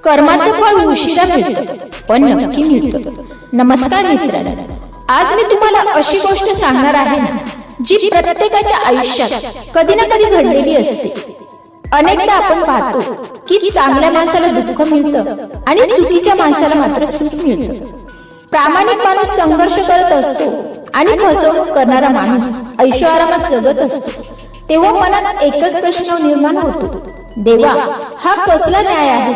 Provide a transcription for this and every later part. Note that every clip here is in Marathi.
कर्माचं फळ उशिरा मिळतं, पण नक्की मिळतं. नमस्कार मित्रांनो, आज मी तुम्हाला अशी गोष्ट सांगणार आहे जी प्रत्येकाच्या आयुष्यात कधी ना कधी घडलेली असते. अनेकदा आपण पाहतो की चांगल्या माणसाला दुःख मिळतं आणि चुकीच्या माणसाला मात्र सुख मिळतं. प्रामाणिक माणूस संघर्ष करत असतो आणि फसवणूक करणारा माणूस ऐशोआरामात जगत असतो. तेव्हा मनात एकच प्रश्न निर्माण होतो, देवा, हा कसला न्याय आहे?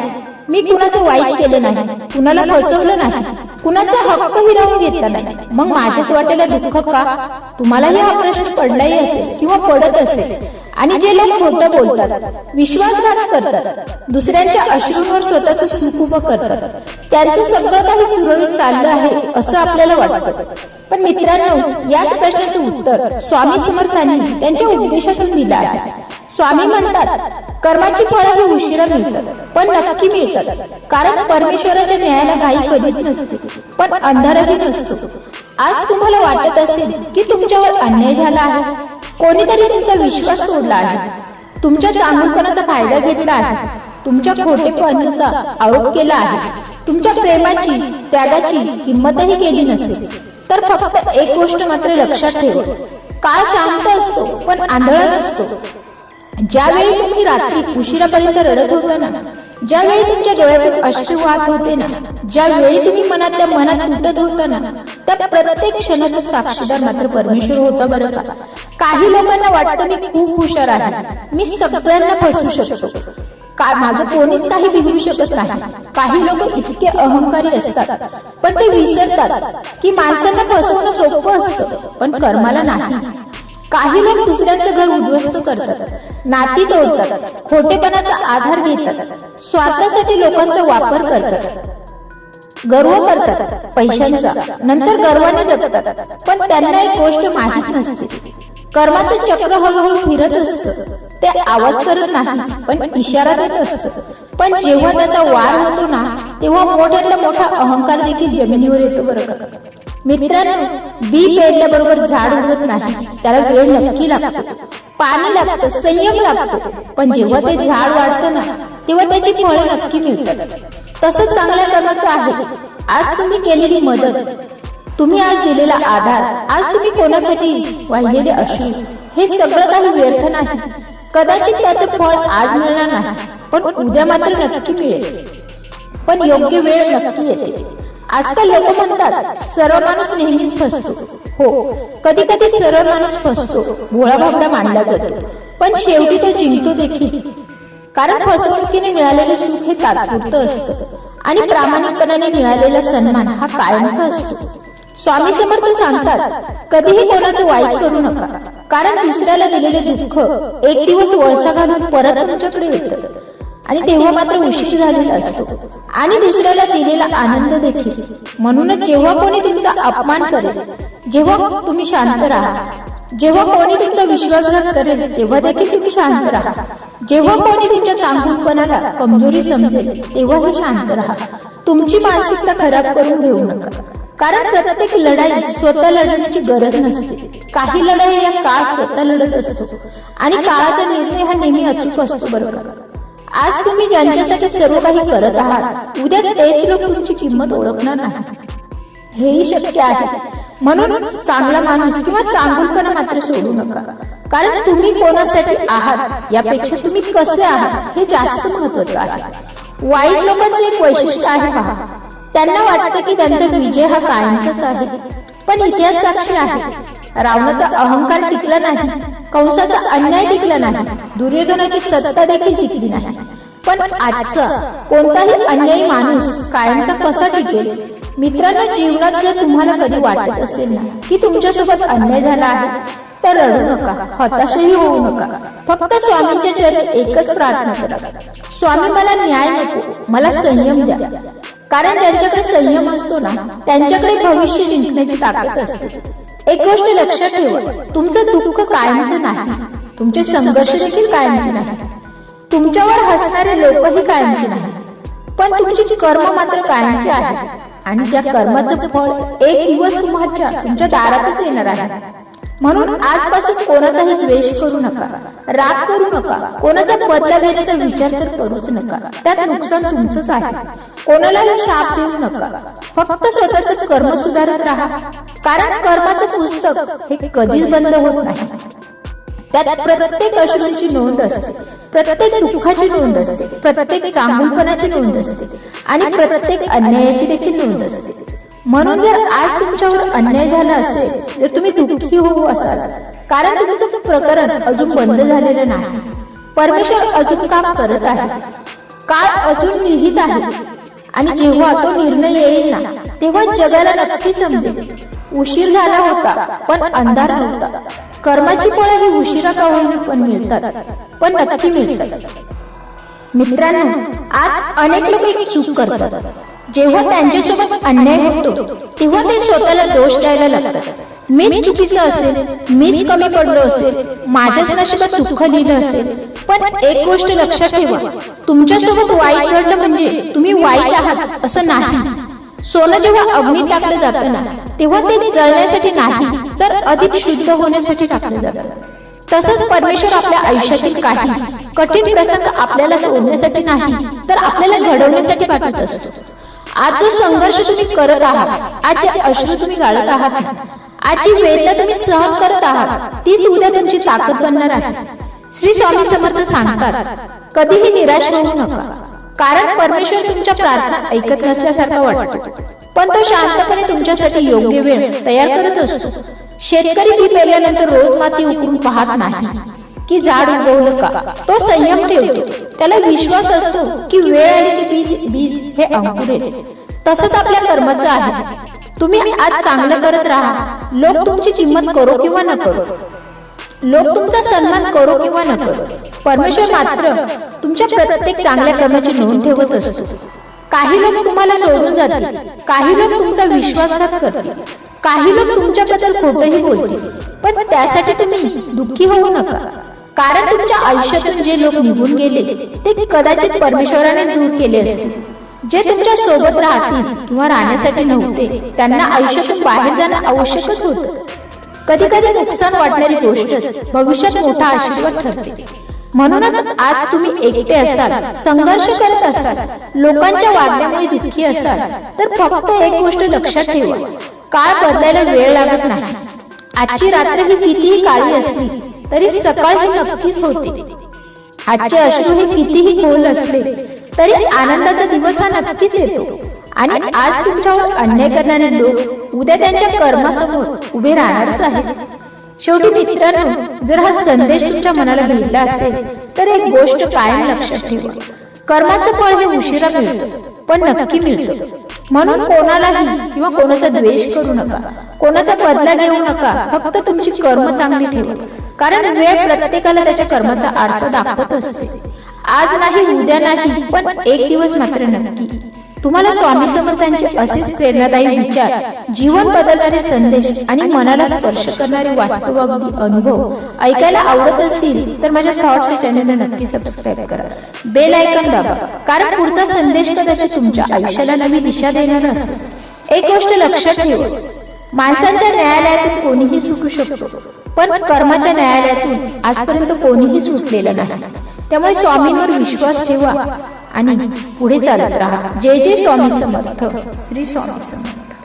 मी कुणाचं वाईट केलं नाही, कुणाला फसवलं नाही, कुणाचा हक्क हिरावून घेतला नाही, मग माझ्याच वाटेला दुःख का? तुम्हालाही हा प्रश्न पडलाही असेल किंवा पडत असेल. आणि जे लोक खोटं बोलतात, विश्वासघात करतात, दुसऱ्यांच्या अश्रूंवर स्वतःचं सुख उभं करतात, त्यांचं सगळं काही सुरळीत चाललं आहे असं आपल्याला वाटतं. पण मित्रांनो, याच प्रश्नाचं उत्तर स्वामी समर्थांनी त्यांच्या उपदेशातून दिलं आहे. स्वामी म्हणतात, कर्माची फळं ही उशिरा मिळतात, पण नक्की मिळतात. कारण परमेश्वराच्या न्यायाला घाई कधीच नसते, पण अंधारही नसतो. आज तुम्हाला वाटत असेल की तुमच्यावर अन्याय झाला आहे, कोणीतरी तुमचा विश्वास तोडला आहे, तुमच्या चांगुलपणाचा फायदा घेतला आहे, तुमच्या खोटेपणाचा आरोप केला आहे, तुमच्या प्रेमाची, त्यागाची किंमतही केली नसेल, तर फक्त एक गोष्ट मात्र लक्षात ठेवा, काळ शांत असतो पण आंधळा नसतो. ज्यावेळी तुम्ही रात्री उशिरापर्यंत रडत होता ना, ज्यावेळी तुमच्या डोळ्यातून अश्रू वाहत होते ना, ज्यावेळी तुम्ही मनातल्या मनात तुटत होता ना, त्या प्रत्येक क्षणाचा साक्षीदार मात्र परमेश्वर होता बरं का. काही लोकांना वाटतं मी खूप हुशार आहे, मी सगळ्यांना फसवू शकतो, माझं कोणीच काही बिघडू शकत नाही. काही लोक इतके अहंकारी असतात, पण ते विसरतात की माणसांना फसवणं सोपं असतं, पण कर्माला नाही. काही लोक दुसऱ्यांचं घर उद्ध्वस्त करतात, नाती तोडतात, खोटेपणाचा आधार घेतात, स्वार्थासाठी लोकांचा वापर करतात, गर्व करतात पैशांचा, नंतर गर्वाने जगतात. पण त्यांना एक गोष्ट माहित नसते, कर्माचं चक्र हळूहळू फिरत असतं. ते आवाज करत नाही, पण इशारा देत असतं. पण जेव्हा त्याचा वार होतो ना, तेव्हा मोठ्यातला मोठा अहंकार देखील जमिनीवर येतो बरं का. मित्रांनो, बी पेरल्याबरोबर झाड उगवत नाही, त्याला वेळ नक्की लागतो, पाणी लागतं, संयम लागतो. पण जेव्हा ते झाड वाढतं ना, तेव्हा त्याची फळं नक्की मिळतात. तसंच चांगल्या कर्माचं आहे. आज तुम्ही केलेली मदत, तुम्ही आज दिलेला आधार, आज तुम्ही कोणासाठी वाहिलेले अश्रू, हे सगळं काही व्यर्थ नाही. कदाचित त्याचं फळ आज मिळणार नाही, पण उद्या मात्र नक्की मिळेल. पण योग्य वेळ नक्की येते. आजकाल लोक म्हणतात सरळ माणूस नेहमीच फसतो. हो, कधी कधी सरळ माणूस फसतो, भोळा भाबडा मानला जातो, पण शेवटी तो जिंकतो देखील. कारण फसवणुकीने मिळालेलं सुख हे तात्पुरतं असतं आणि प्रामाणिकपणाने मिळालेला सन्मान हा कायमचा असतो. स्वामी समर्थ सांगतात, कधीही कोणाचं वाईट करू नका, कारण दुसऱ्याला दिलेले दुःख एक दिवस वळसा घालून परत तुमच्याकडे येतं, आणि तेव्हा मात्र उशीर झालेला असतो. आणि दुसऱ्याला दिलेला आनंद देखील. म्हणूनच जेव्हा कोणी तुमचा अपमान करेल, जेव्हा तुम्ही शांत राहा. जेव्हा कोणी तुमचा विश्वासघात करेल, तेव्हा देखील तुम्ही शांत राहा. जेव्हा कोणी तुमच्या चांगुलपणाला कमजोरी समजेल, तेव्हाही शांत राहा. तुमची मानसिकता खराब करून घेऊ नका, कारण प्रत्येक लढाई स्वतः लढण्याची गरज नसते. काही लढाई या काळ स्वतः लढत असतो, आणि काळाचा निर्णय हा नेहमी अचूक असतो बरं का. आज तुम्ही ज्यांच्यासाठी सर्व काही करत आहात, उद्या तेच लोक तुमची किंमत ओळखणार नाही, हेही शक्य आहे. म्हणून चांगला माणूस किंवा चांगुलपणा मात्र सोडू नका, कारण तुम्ही कोणासाठी आहात यापेक्षा तुम्ही कसे आहात हे जास्त महत्वाचं आहे. वाईट लोकांचं एक वैशिष्ट्य आहे पहा, त्यांना वाटतं की त्यांचा विजय हा कायमचाच आहे. पण इतिहास साक्षी आहे, रावणाचा अहंकार टिकला नाही, कंसाचा अन्याय टिकला नाही, दुर्योधनाची सत्ता देखील टिकली नाही. पण आजचा कोणताही अन्यायी माणूस कायमचा कसा टिकेल? मित्रांनो, जीवनात जर तुम्हाला कधी वाटत असेल ना की तुमच्यासोबत अन्याय झाला आहे, तर रडू नका, हताशही होऊ नका. फक्त स्वामींच्या चरणी एकच प्रार्थना करा, स्वामी मला न्याय नको, मला संयम द्या. कारण ज्यांच्याकडे संयम असतो ना, त्यांच्याकडे भविष्य जिंकण्याची ताकद असते. एक गोष्ट लक्षात ठेवा, तुमचं दुःख कायमचं नाही, तुमचे संघर्ष देखील कायमचे नाही, तुमच्यावर हसणारे लोकही कायमचे नाही, पण तुमची कर्म मात्र कायमचे आहे. आणि त्या कर्माचं फळ एक दिवस तुमच्या दारातच येणार आहे. म्हणून आजपासून कोणाचाही द्वेष करू नका, राग करू नका, कोणाचा बदला घेण्याचा विचार तर करूच नका. त्यात नुकसान तुमचंच आहे. कोणालाही शाप देऊ नका. फक्त स्वतःच कर्म सुधारत राहा. कारण कर्माचं पुस्तक हे कधीच बंद होत नाही. त्यात प्रत्येक अश्रूंची नोंद असते, प्रत्येक दुःखाची नोंद असते, प्रत्येक चांगुलपणाची नोंद असते आणि प्रत्येक अन्यायाची देखील नोंद असते. म्हणून जर आज तुमच्यावर अन्याय झाला असेल तर तुम्ही दुःखी होऊ असाल, कारण तुमचं प्रकरण अजून बंद झालेलं नाही. परमेश्वर अजून काम करत आहे. काळ अजून निहित आहे आणि जेव्हा तो निर्णय येईल ना, तेव्हा जगाला नक्की समजेल. उशीर झाला होता पण अंधार नव्हता. कर्माची फळं ही उशिरा का होईना पण मिळतात, पण नक्की मिळतात. मित्रांनो, आज अनेक लोक एक चूक करतात. जेव्हा त्यांच्यासोबत अन्याय होतो तेव्हा ते स्वतःला दोष द्यायला लागतात. मीच चुकीचं असेल, मीच कमी पडलो असेल, माझ्याच नशिबात दुःख लिहिलं असेल. पण एक गोष्ट लक्षात ठेवा, तुमच्यासोबत वाईट घडलं म्हणजे तुम्ही वाईट आहात असं नाही. सोनं जेव्हा अग्नीत टाकलं जातं ना, तेव्हा ते जळण्यासाठी नाही तर अधिक शुद्ध होण्यासाठी टाकलं जातं. तसंच परमेश्वर आपल्या आयुष्यातील काही कठीण प्रसंग आपल्याला तोडण्यासाठी नाही तर आपल्याला घडवण्यासाठी पाठवत असतो. आज जो संघर्ष तुम्ही करत आहात, आज जे अश्रू तुम्ही गाळत आहात, आज जी वेदना तुम्ही सहन करत आहात, तीच उद्या तुमची ताकद बनणार आहे. श्री स्वामी समर्थ सांगतात, कधीही निराश होऊ नका. कारण परमेश्वर तुमच्या प्रार्थना ऐकत नसल्यासारखा वाटतो, पण तो शांतपणे तुमच्यासाठी योग्य वेळ तयार करत असतो. शेतकरी बी पेरल्यानंतर रोज माती उकरून पाहत नाही की झाड उगवलं का. तो संयम ठेवतो. त्याला विश्वास असतो की वेळ आली की बीज हे अंकुरेल. तसंच आपल्या कर्माचं आहे. तुम्ही आज चांगलं करत राहा. लोक तुमची किंमत करो किंवा न करो, लोक तुमचा सन्मान करो किंवा न करो, परमेश्वर मात्र तुमच्या प्रत्येक चांगल्या कर्माची नोंद ठेवत असतो. काही लोक तुम्हाला सोडून जातील, काही लोक तुमचा विश्वासघात करतील, काही लोक तुमच्याबद्दल खोटंही बोलतील. पण त्यासाठी तुम्ही दुःखी होऊ नका. कारण तुमच्या आयुष्यातून जे लोक निघून गेले ते कदाचित परमेश्वराने दूर केले असतील. जे तुमच्या सोबत राहतील किंवा राहण्यासाठी नव्हते त्यांना आयुष्यातून बाहेर जाणं आवश्यकच होतं. कधी कधी नुकसान वाटणारी गोष्ट भविष्यात मोठा आशीर्वाद ठरते. म्हणूनच आज तुम्ही एकटे असाल, संघर्ष करत असाल, लोकांच्या वागण्यामुळे दुःखी असाल तर फक्त एक गोष्ट लक्षात ठेवा, काळ बदलायला वेळ लागत नाही. आजची रात्र ही कितीही काळी असली तरी सकाळ ही नक्कीच होते. आजचे अश्रू हे कितीही खोल असले तरी आनंदाचा दिवस हा नक्कीच येतो. आणि आज तुमच्यावर अन्याय करणारे लोक उद्या त्यांच्या कर्मासमोर उभे राहणारच आहेत. शेवटी मित्रांनो, जर हा संदेश तुमच्या मनाला भिडला असेल तर एक गोष्ट कायम लक्षात ठेवा, कर्माचं फळ हे उशिरा मिळतं पण नक्की मिळतं. म्हणून कोणालाही किंवा कोणाचा द्वेष करू नका, कोणाचा बदला घेऊ नका. फक्त तुमची कर्म चांगली ठेवा. कारण वेळ प्रत्येकाला त्याच्या कर्माचा आरसा दाखवत असते. आज नाही, उद्या नाही, पण एक दिवस मात्र नक्की. तुम्हाला स्वामी समर्थांचे असेच प्रेरणादायी विचार, जीवन बदलणारे संदेश आणि मनाला स्पर्श करणारे वास्तवादी अनुभव ऐकायला आवडत असतील तर माझ्या थॉट्स चॅनलला नक्की सबस्क्राईब करा, बेल आयकॉन दाबा. कारण पुढचा संदेश कदाचित तुमच्या आयुष्याला नवी दिशा देणार असेल. एक गोष्ट लक्षात ठेवा, माणसांच्या न्यायालयातून कोणीही सुटू शकतो पण कर्माच्या न्यायालयातून आजपर्यंत कोणीही सुटलेलं नाही. त्यामुळे स्वामींवर विश्वास ठेवा आणि पुढे चालत राहा. जय जय स्वामी समर्थ. श्री स्वामी समर्थ.